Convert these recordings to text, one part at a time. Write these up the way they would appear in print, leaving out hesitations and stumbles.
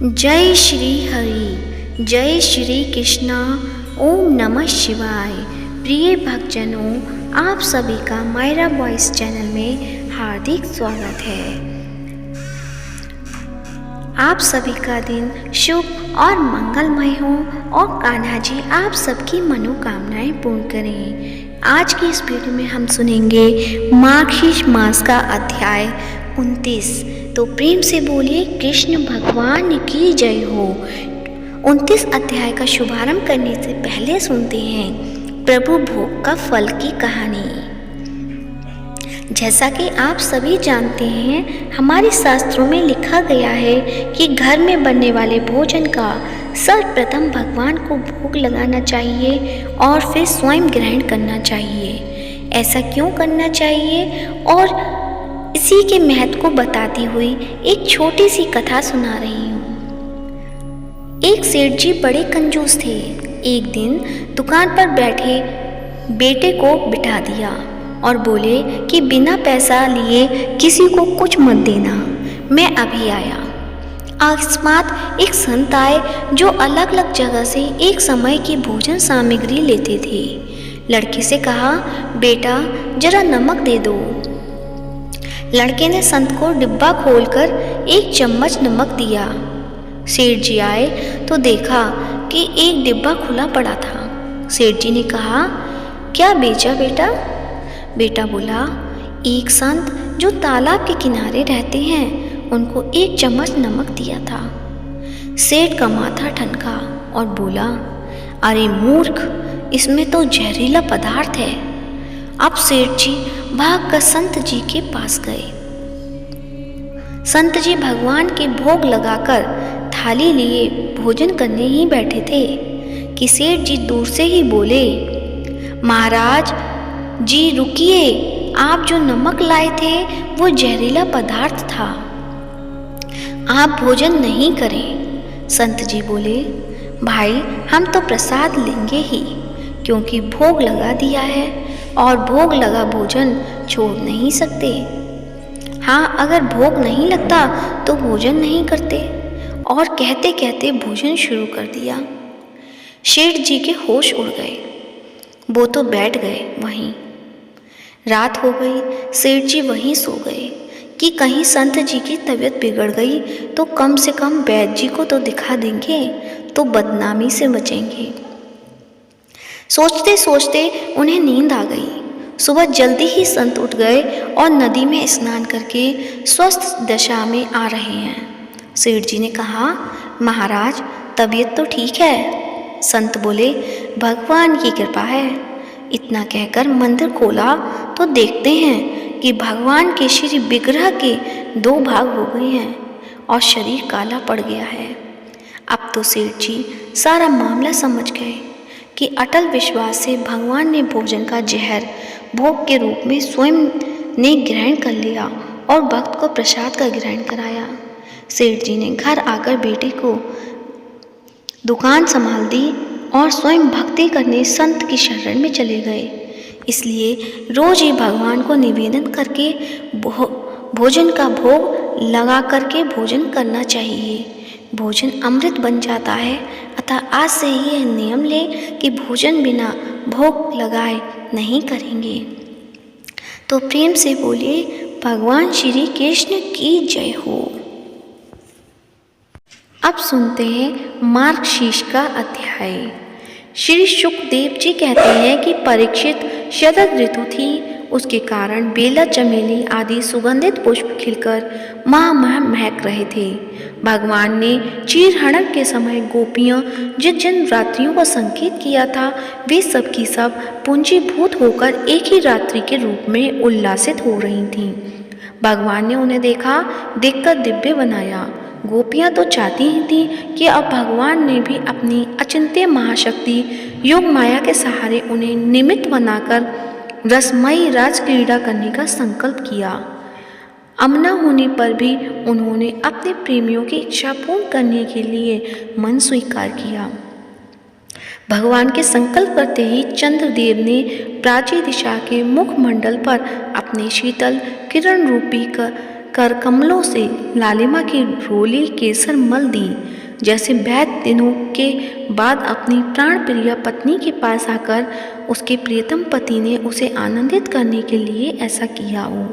जय श्री हरि, जय श्री कृष्णा। ओम नमः शिवाय। प्रिय भक्तजनों, आप सभी का मायरा वॉइस चैनल में हार्दिक स्वागत है। आप सभी का दिन शुभ और मंगलमय हो और कान्हा जी आप सबकी मनोकामनाएं पूर्ण करें। आज की इस वीडियो में हम सुनेंगे मार्गशीर्ष मास का अध्याय 29। तो प्रेम से बोलिए कृष्ण भगवान की जय हो। 29 अध्याय का शुभारंभ करने से पहले सुनते हैं प्रभु भोग का फल की कहानी। जैसा कि आप सभी जानते हैं, हमारे शास्त्रों में लिखा गया है कि घर में बनने वाले भोजन का सर्वप्रथम भगवान को भोग लगाना चाहिए और फिर स्वयं ग्रहण करना चाहिए। ऐसा क्यों करना चाहिए और इसी के महत्व को बताती हुई एक छोटी सी कथा सुना रही हूँ। एक सेठ जी बड़े कंजूस थे। एक दिन दुकान पर बैठे बेटे को बिठा दिया और बोले कि बिना पैसा लिए किसी को कुछ मत देना, मैं अभी आया। अकस्मात एक संत आए जो अलग अलग जगह से एक समय की भोजन सामग्री लेते थे। लड़के से कहा, बेटा जरा नमक दे दो। लड़के ने संत को डिब्बा खोलकर एक चम्मच नमक दिया। सेठ जी आए तो देखा कि एक डिब्बा खुला पड़ा था। सेठ जी ने कहा, क्या बेचा बेटा? बेटा बोला, एक संत जो तालाब के किनारे रहते हैं उनको एक चम्मच नमक दिया था। सेठ का माथा ठनका और बोला, अरे मूर्ख, इसमें तो जहरीला पदार्थ है। अब सेठ जी भागकर संत जी के पास गए। संत जी भगवान के भोग लगाकर थाली लिए भोजन करने ही बैठे थे कि सेठ जी दूर से ही बोले, महाराज जी रुकिए, आप जो नमक लाए थे वो जहरीला पदार्थ था, आप भोजन नहीं करें। संत जी बोले, भाई हम तो प्रसाद लेंगे ही, क्योंकि भोग लगा दिया है और भोग लगा भोजन छोड़ नहीं सकते। हाँ, अगर भोग नहीं लगता तो भोजन नहीं करते। और कहते कहते भोजन शुरू कर दिया। सेठ जी के होश उड़ गए, वो तो बैठ गए वहीं। रात हो गई, सेठ जी वहीं सो गए कि कहीं संत जी की तबीयत बिगड़ गई तो कम से कम वैद्य जी को तो दिखा देंगे तो बदनामी से बचेंगे। सोचते सोचते उन्हें नींद आ गई। सुबह जल्दी ही संत उठ गए और नदी में स्नान करके स्वस्थ दशा में आ रहे हैं। सेठ जी ने कहा, महाराज तबीयत तो ठीक है? संत बोले, भगवान की कृपा है। इतना कहकर मंदिर खोला तो देखते हैं कि भगवान के श्री विग्रह के 2 भाग हो गए हैं और शरीर काला पड़ गया है। अब तो सेठ जी सारा मामला समझ गए कि अटल विश्वास से भगवान ने भोजन का जहर भोग के रूप में स्वयं ने ग्रहण कर लिया और भक्त को प्रसाद का ग्रहण कराया। सेठ जी ने घर आकर बेटे को दुकान संभाल दी और स्वयं भक्ति करने संत की शरण में चले गए। इसलिए रोज ही भगवान को निवेदन करके भोजन का भोग लगा करके भोजन करना चाहिए। भोजन अमृत बन जाता है, अतः आज से ही यह नियम ले कि भोजन बिना भोग लगाए नहीं करेंगे। तो प्रेम से बोलिए भगवान श्री कृष्ण की जय हो। अब सुनते हैं मार्गशीर्ष का अध्याय। श्री शुकदेव जी कहते हैं कि परीक्षित शरद ऋतु थी, उसके कारण बेला, चमेली आदि सुगंधित पुष्प खिलकर महा महक रहे थे। भगवान ने चीरहरण के समय गोपियां जिन जिन रात्रियों का संकेत किया था वे सब की सब पूंजीभूत होकर एक ही रात्रि के रूप में उल्लासित हो रही थीं। भगवान ने उन्हें देखकर दिव्य बनाया। गोपियां तो चाहती ही थीं कि अब भगवान ने भी अपनी अचिंत्य महाशक्ति योग माया के सहारे उन्हें निमित्त बनाकर रसमयी राज क्रीड़ा करने का संकल्प किया। अमना होने पर भी उन्होंने अपने प्रेमियों की इच्छा पूर्ण करने के लिए मन स्वीकार किया। भगवान के संकल्प करते ही चंद्रदेव ने प्राची दिशा के मुखमंडल पर अपने शीतल किरण रूपी कर कमलों से लालिमा की रोली केसर मल दी। जैसे वैद्य दिनों के बाद अपनी प्राण प्रिय पत्नी के पास आकर उसके प्रियतम पति ने उसे आनंदित करने के लिए ऐसा किया हो।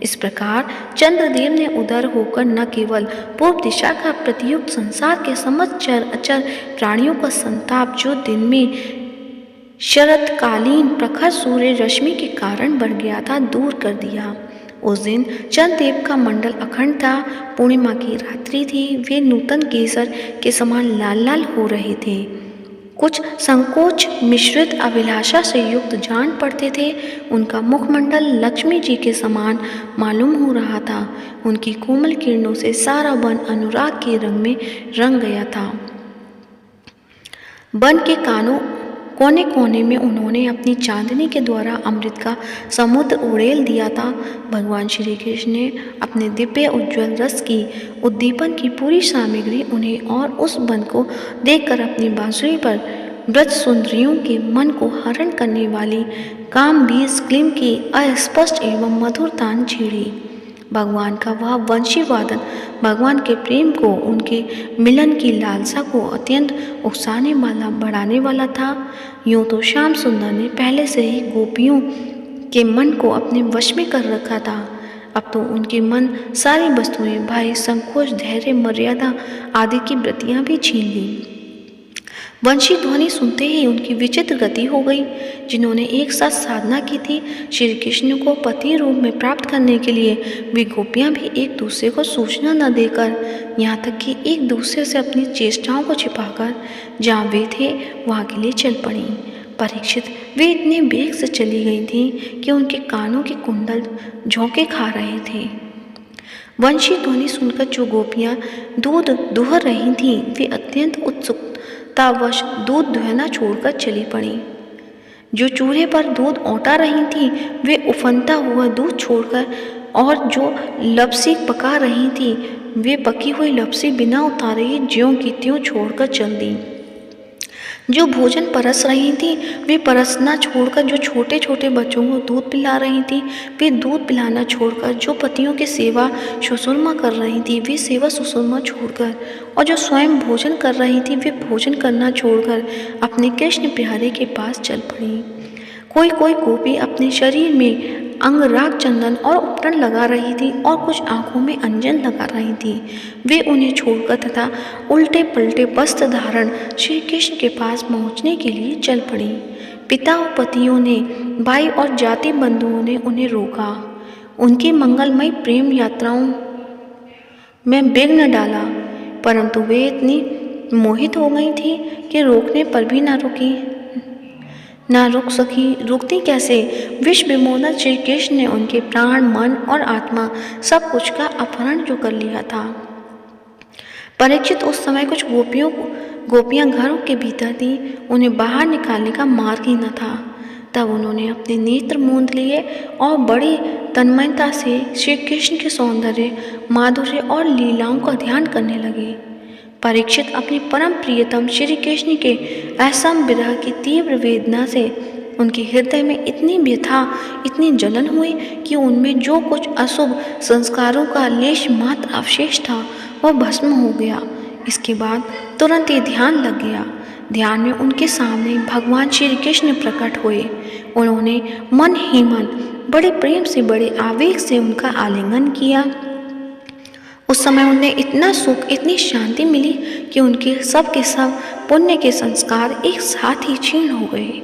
इस प्रकार चंद्रदेव ने उदर होकर न केवल पूर्व दिशा का प्रतियुक्त संसार के समस्त चर अचर प्राणियों का संताप जो दिन में शरतकालीन प्रखर सूर्य रश्मि के कारण बढ़ गया था, दूर कर दिया। उस दिन चंद्रदेव का मंडल अखंड था। पूर्णिमा की रात्रि थी। वे नूतन केसर के समान लाल लाल हो रहे थे। कुछ संकोच मिश्रित अभिलाषा से युक्त जान पड़ते थे। उनका मुखमंडल लक्ष्मी जी के समान मालूम हो रहा था। उनकी कोमल किरणों से सारा वन अनुराग के रंग में रंग गया था। वन के कोने कोने में उन्होंने अपनी चांदनी के द्वारा अमृत का समुद्र उड़ेल दिया था। भगवान श्री कृष्ण ने अपने दिव्य उज्ज्वल रस की उद्दीपन की पूरी सामग्री उन्हें और उस वन को देखकर अपनी बांसुरी पर ब्रज सुंदरियों के मन को हरण करने वाली काम बीज क्लीम की अस्पष्ट एवं मधुर तान छेड़ी। भगवान का वह वंशी वादन भगवान के प्रेम को, उनके मिलन की लालसा को अत्यंत उकसाने वाला, बढ़ाने वाला था। यूँ तो श्याम सुंदर ने पहले से ही गोपियों के मन को अपने वश में कर रखा था। अब तो उनके मन सारी वस्तुएं, भय, संकोच, धैर्य, मर्यादा आदि की वृत्तियां भी छीन ली। वंशी ध्वनि सुनते ही उनकी विचित्र गति हो गई। जिन्होंने एक साथ साधना की थी श्री कृष्ण को पति रूप में प्राप्त करने के लिए, वे गोपियां भी एक दूसरे को सूचना न देकर, यहाँ तक कि एक दूसरे से अपनी चेष्टाओं को छिपाकर जहाँ वे थे वहाँ के लिए चल पड़ी। परीक्षित वे इतने वेग से चली गई थीं कि उनके कानों के कुंडल झोंके खा रहे थे। वंशी ध्वनि सुनकर जो गोपियाँ दूध दुह रही थीं, वे अत्यंत उत्सुकतावश दूध दुहना छोड़कर चली पड़ी। जो चूल्हे पर दूध औटा रही थीं, वे उफनता हुआ दूध छोड़कर, और जो लपसी पका रही थीं, वे पकी हुई लपसी बिना उतारे ही ज्यों की त्यों छोड़कर चल दी। जो भोजन परस रही थी, वे परसना छोड़कर जो छोटे छोटे बच्चों को दूध पिला रही थी, वे दूध पिलाना छोड़कर, जो पतियों की सेवा सुसुरमा कर रही थी, वे सेवा सुसुरमा छोड़कर, और जो स्वयं भोजन कर रही थी, वे भोजन करना छोड़कर अपने कृष्ण प्यारे के पास चल पड़ी। कोई कोई गोपी अपने शरीर में अंगराग चंदन और उपटन लगा रही थी और कुछ आंखों में अंजन लगा रही थी। वे उन्हें छोड़कर तथा उल्टे पलटे वस्त्र धारण श्री कृष्ण के पास पहुंचने के लिए चल पड़ी। पिता और पतियों ने, भाई और जाति बंधुओं ने उन्हें रोका। उनकी मंगलमयी प्रेम यात्राओं में विघ्न डाला, परंतु वे इतनी मोहित हो गई थी कि रोकने पर भी ना रुक सकी। रुकती कैसे? विश्व विमोचन श्री कृष्ण ने उनके प्राण, मन और आत्मा सब कुछ का अपहरण जो कर लिया था। परीक्षित उस समय कुछ गोपियां घरों के भीतर थीं, उन्हें बाहर निकालने का मार्ग ही न था। तब उन्होंने अपने नेत्र मूंद लिए और बड़ी तन्मयता से श्री कृष्ण के सौंदर्य, माधुर्य और लीलाओं का ध्यान करने लगे। परीक्षित अपनी परम प्रियतम श्री कृष्ण के असम विरह की तीव्र वेदना से उनके हृदय में इतनी व्यथा, इतनी जलन हुई कि उनमें जो कुछ अशुभ संस्कारों का लेश मात्र अवशेष था वह भस्म हो गया। इसके बाद तुरंत ही ध्यान लग गया। ध्यान में उनके सामने भगवान श्री कृष्ण प्रकट हुए। उन्होंने मन ही मन बड़े प्रेम से, बड़े आवेग से उनका आलिंगन किया। उस समय उन्हें इतना सुख, इतनी शांति मिली कि उनके सब के सब पुण्य के संस्कार एक साथ ही क्षीण हो गए।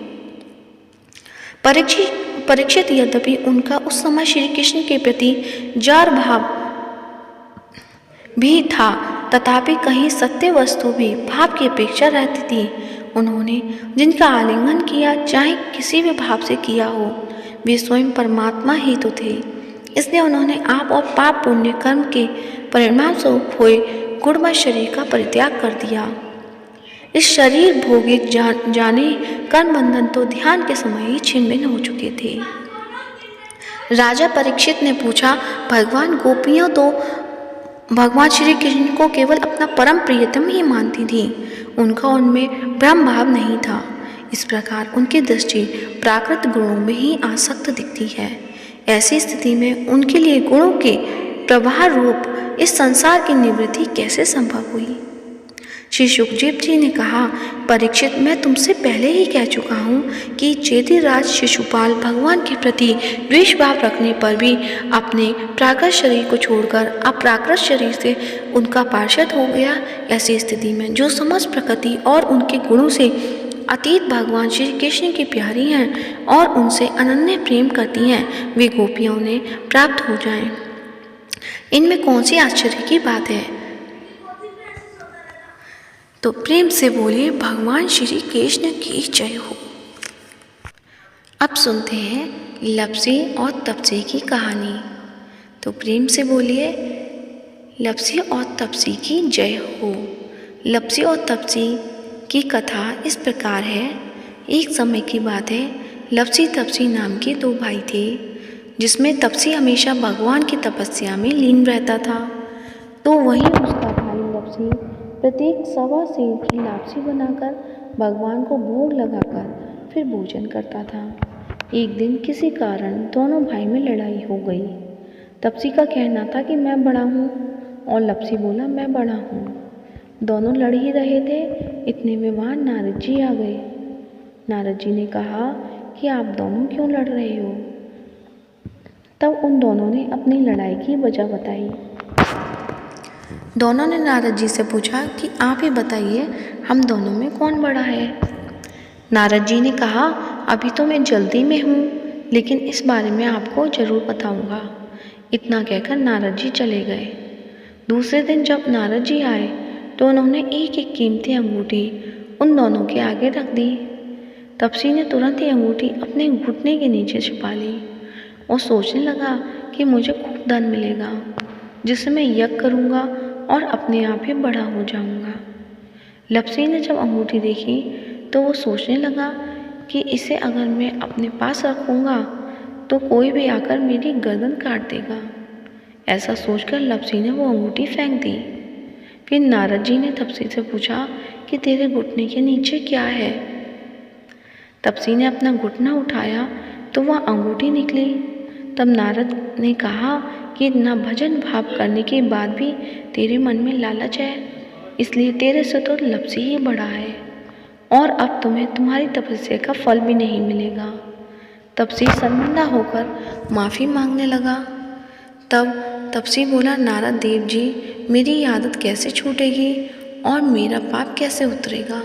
परीक्षित यद्यपि उनका उस समय श्री कृष्ण के प्रति जार भाव भी था, तथापि कहीं सत्य वस्तु भी भाव की अपेक्षा रहती थी। उन्होंने जिनका आलिंगन किया, चाहे किसी भी भाव से किया हो, वे स्वयं परमात्मा ही तो थे। इसलिए उन्होंने आप और पाप पुण्य कर्म के परिणाम स्वरूप हुए गुणमय शरीर का परित्याग कर दिया। इस शरीर भोगित जाने कर्म बंधन तो ध्यान के समय ही छिन्न भिन्न हो चुके थे। राजा परीक्षित ने पूछा, भगवान गोपियां तो भगवान श्री कृष्ण को केवल अपना परम प्रियतम ही मानती थी, उनका उनमें ब्रह्म भाव नहीं था। इस प्रकार उनकी दृष्टि प्राकृत गुणों में ही आसक्त दिखती है। ऐसी स्थिति में उनके लिए गुणों के प्रवाह रूप इस संसार की निवृत्ति कैसे संभव हुई? श्री सुखदेव जी ने कहा, परीक्षित, मैं तुमसे पहले ही कह चुका हूँ कि चेदिराज शिशुपाल भगवान के प्रति द्वेष भाव रखने पर भी अपने प्राकृत शरीर को छोड़कर अप्राकृत शरीर से उनका पार्षद हो गया। ऐसी स्थिति में जो समस्त प्रकृति और उनके गुणों से अतीत भगवान श्री कृष्ण की प्यारी हैं और उनसे अनन्य प्रेम करती हैं, वे गोपियों ने प्राप्त हो जाएं। इनमें कौन सी आश्चर्य की बात है? तो प्रेम से बोलिए, भगवान श्री कृष्ण की जय हो। अब सुनते हैं लप्सी और तपसी की कहानी। तो प्रेम से बोलिए, लप्सी और तपसी की जय हो। लप्सी और तपसी की कथा इस प्रकार है। एक समय की बात है, लप्सी तपसी नाम के दो भाई थे, जिसमें तपसी हमेशा भगवान की तपस्या में लीन रहता था। तो वहीं उसका भाई लप्सी प्रत्येक सवा सेर की लापसी बनाकर भगवान को भोग लगाकर फिर भोजन करता था। एक दिन किसी कारण दोनों भाई में लड़ाई हो गई। तपसी का कहना था कि मैं बड़ा हूँ और लप्सी बोला मैं बड़ा हूँ। दोनों लड़ ही रहे थे, इतने में वहाँ नारद जी आ गए। नारद जी ने कहा कि आप दोनों क्यों लड़ रहे हो? तब उन दोनों ने अपनी लड़ाई की वजह बताई। दोनों ने नारद जी से पूछा कि आप ही बताइए, हम दोनों में कौन बड़ा है? नारद जी ने कहा, अभी तो मैं जल्दी में हूँ, लेकिन इस बारे में आपको ज़रूर बताऊँगा। इतना कहकर नारद जी चले गए। दूसरे दिन जब नारद जी आए तो उन्होंने एक एक कीमती अंगूठी उन दोनों के आगे रख दी। तपसी ने तुरंत ही अंगूठी अपने घुटने के नीचे छिपा ली और सोचने लगा कि मुझे खूब धन मिलेगा, जिससे मैं यज्ञ करूँगा और अपने आप ही बड़ा हो जाऊँगा। लप्सी ने जब अंगूठी देखी तो वो सोचने लगा कि इसे अगर मैं अपने पास रखूँगा तो कोई भी आकर मेरी गर्दन काट देगा। ऐसा सोचकर लप्सी ने वो अंगूठी फेंक दी। फिर नारद जी ने तपसी से पूछा कि तेरे घुटने के नीचे क्या है? तपसी ने अपना घुटना उठाया तो वह अंगूठी निकली। तब नारद ने कहा कि इतना भजन भाव करने के बाद भी तेरे मन में लालच है, इसलिए तेरे से तो लप्सी ही बड़ा है और अब तुम्हें तुम्हारी तपस्या का फल भी नहीं मिलेगा। तपसी शर्मिंदा होकर माफ़ी मांगने लगा। तब तपसी बोला, नारद देव जी, मेरी आदत कैसे छूटेगी और मेरा पाप कैसे उतरेगा?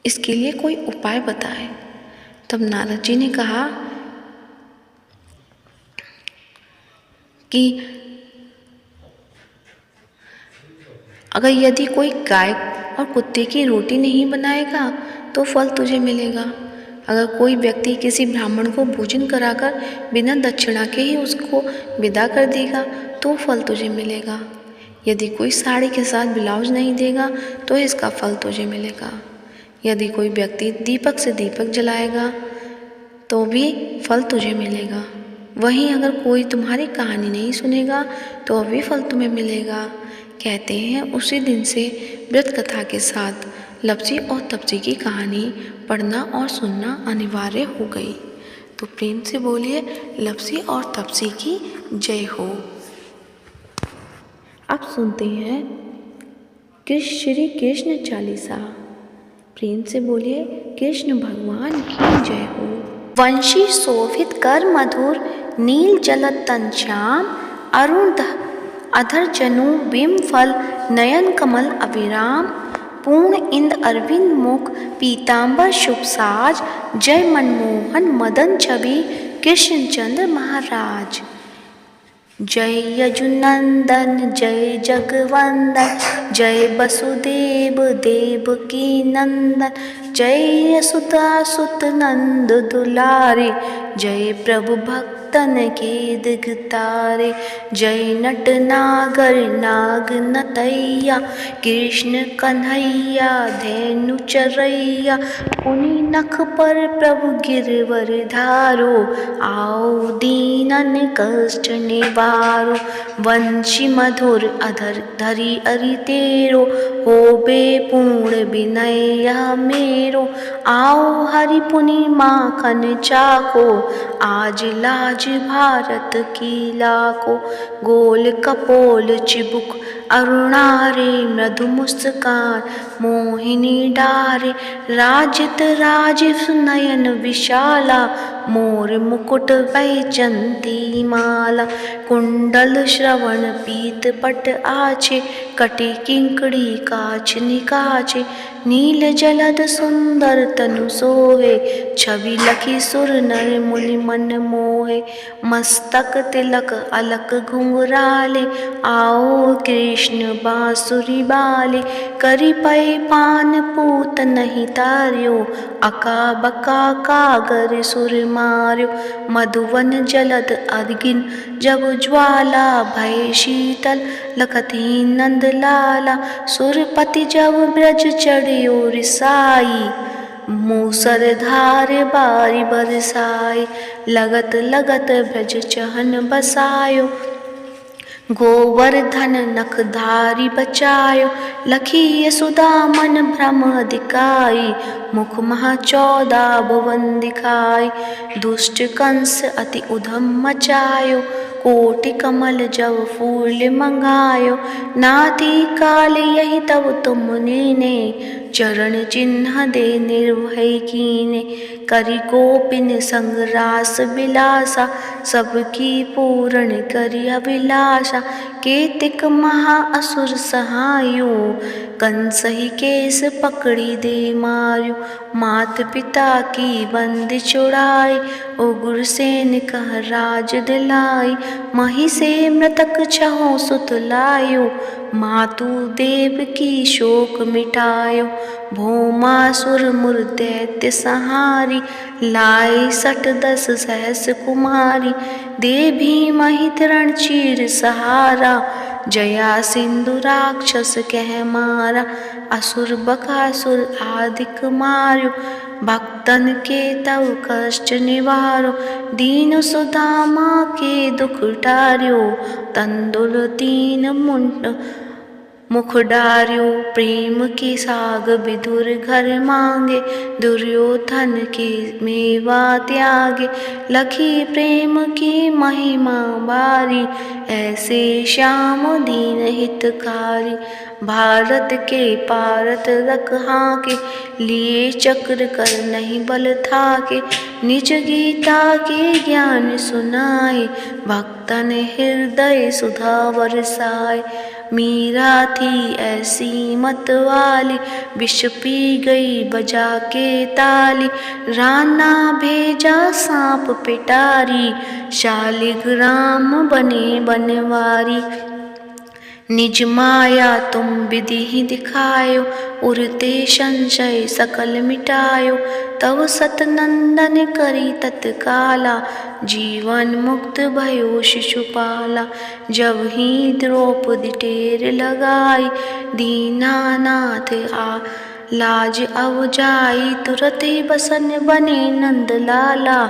इसके लिए कोई उपाय बताएं। तब नारद जी ने कहा कि अगर यदि कोई गाय और कुत्ते की रोटी नहीं बनाएगा तो फल तुझे मिलेगा। अगर कोई व्यक्ति किसी ब्राह्मण को भोजन कराकर बिना दक्षिणा के ही उसको विदा कर देगा तो फल तुझे मिलेगा। यदि कोई साड़ी के साथ ब्लाउज नहीं देगा तो इसका फल तुझे मिलेगा। यदि कोई व्यक्ति दीपक से दीपक जलाएगा तो भी फल तुझे मिलेगा। वहीं अगर कोई तुम्हारी कहानी नहीं सुनेगा तो भी फल तुम्हें मिलेगा। कहते हैं उसी दिन से व्रत कथा के साथ लप्सी और तपसी की कहानी पढ़ना और सुनना अनिवार्य हो गई। तो प्रेम से बोलिए, लप्सी और तपसी की जय हो। अब सुनते हैं श्री कृष्ण चालीसा। प्रेम से बोलिए, कृष्ण भगवान की जय हो। वंशी शोभित कर मधुर नील जलतन श्याम अरुण अधर जनु बिम फल नयन कमल अविराम पूर्ण इंद अरविंद मुख पीतांबर शुभ साज जय मनमोहन मदन छवि कृष्ण चंद्र महाराज। जय यजुनंदन जय जगवंदन जय वसुदेव देवकी नंदन जय यशोदा सुत नंद दुलारे जय प्रभु भक्तन के दिगतारे। जय नट नागर नाग नतैया कृष्ण कन्हैया धेनु चरैया पुनि नख पर प्रभु गिरवर धारो आओ दीनन कष्ट निवारो। वंशी मधुर अधर धरी अरि तेरो होबे पूर्ण विनय मेरो आओ हरि पुनि माखन चाको आज लाज राज भारत की लाखों, गोल कपोल चिबुक अरुणारे मृदु मुस्कान मोहिनी डारे, राजित राजीव नयन विशाला, मोर मुकुट वैजंती माला, कुंडल श्रवण पीत पट आचे, कटी किंकड़ी काच निकाचे, नील जलद सुंदर तनु सोहे, छवि लखी सुर नर मुनि मन मोहे, मस्तक तिलक अलक घुंघराले, आओ कृष्ण बांसुरी बाले, करी पै पान पूत नहीं तार्यो, अका बका कागर सुर मार्यो, मधुवन जलद अगिन जब ज्वाला, भय शीतल लखती नंद लाला, सुरपति जब ब्रज चढ़ियो रिसाई, मूसर धार बारी बरसाई, लगत लगत ब्रज चहन बसायो, गोवर्धन नखधारी बचायो, लखी यशोदा मन भ्रम दिखाई, मुख महा 14 भुवन दिखाई, दुष्ट कंस अति उधम मचायो, कोटि कमल जब फूल मंगायो, नाथी काल यही तब तुम नीने, चरण चिन्ह दे निर्भय कीने, करी गोपिन संग रास बिलासा, सबकी पूर्ण करी अभिलाषा, केतिक महा असुर सहायो, कंस ही केस पकड़ी दे मार्यो, मात पिता की बंदी छुड़ाई, उग्रसेन कह राज दिलाई, मही से मृतक छहो सुत लायो, मातु देव की शोक मिटायो, भौमासुर मुर दैत्य सहारी, लाई 60 सहस कुमारी, दे भीमहि तरण चीर सहारा, जया सिंधु राक्षस कह मारा, असुर बकासुर आदिक मार्यो, भक्तन के तव कष्ट निवारो, दीन सुदामा के दुख टार्यो, तंदुल तीन मुंड मुख डार्यो, प्रेम की साग विधुर घर मांगे, दुर्योधन के मेवा त्यागे, लखी प्रेम की महिमा बारी, ऐसे श्याम दीन हितकारी, भारत के पारत रख हाके, लिए चक्र कर नहीं बल थाके, निज गीता के ज्ञान सुनाए, भक्तन हृदय सुधा बरसाए, मीरा थी ऐसी मत वाली, विष पी गई बजा के ताली, राना भेजा सांप पिटारी, शालिग्राम बने बनवारी, निज माया तुम विधि ही दिखायो, उरते संशय सकल मिटायो, तव सतनंदन करी तत्काला, जीवन मुक्त भयो शिशुपाला, जब ही द्रौपदी टेर लगाई, दीनानाथ आ लाज अव जाई, तुरत ही बसन बने नंद लाला,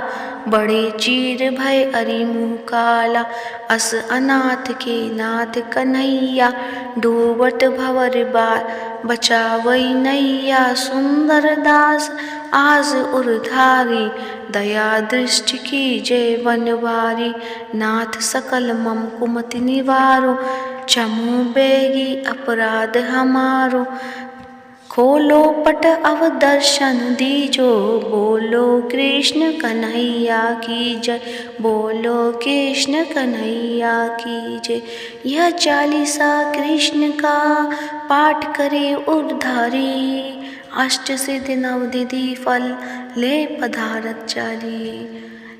बड़े चीर भय अरि मुँह काला, अस अनाथ के नाथ कन्हैया, डूबत भंवर बार बचावई नैया, सुंदर दास आज उरधारी, दया दृष्टि की जय बनवारी, नाथ सकल मम कुमति निवारो, क्षमु बेगी अपराध हमारो, खोलो पट अव दर्शन दीजो, बोलो कृष्ण कन्हैया की जय, बोलो कृष्ण कन्हैया की जय। यह चालीसा कृष्ण का पाठ करे उद्धारी, अष्ट सिद्धि नवनिधि फल ले पधारत चाली।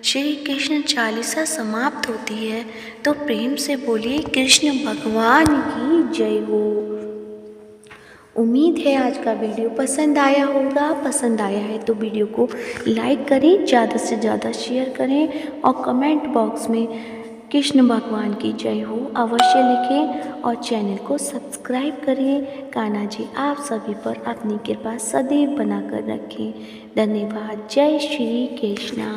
श्री कृष्ण चालीसा समाप्त होती है तो प्रेम से बोलिए कृष्ण भगवान की जय हो। उम्मीद है आज का वीडियो पसंद आया होगा। पसंद आया है तो वीडियो को लाइक करें, ज़्यादा से ज़्यादा शेयर करें और कमेंट बॉक्स में कृष्ण भगवान की जय हो अवश्य लिखें और चैनल को सब्सक्राइब करें। कान्हा जी आप सभी पर अपनी कृपा सदैव बनाकर रखें। धन्यवाद। जय श्री कृष्णा।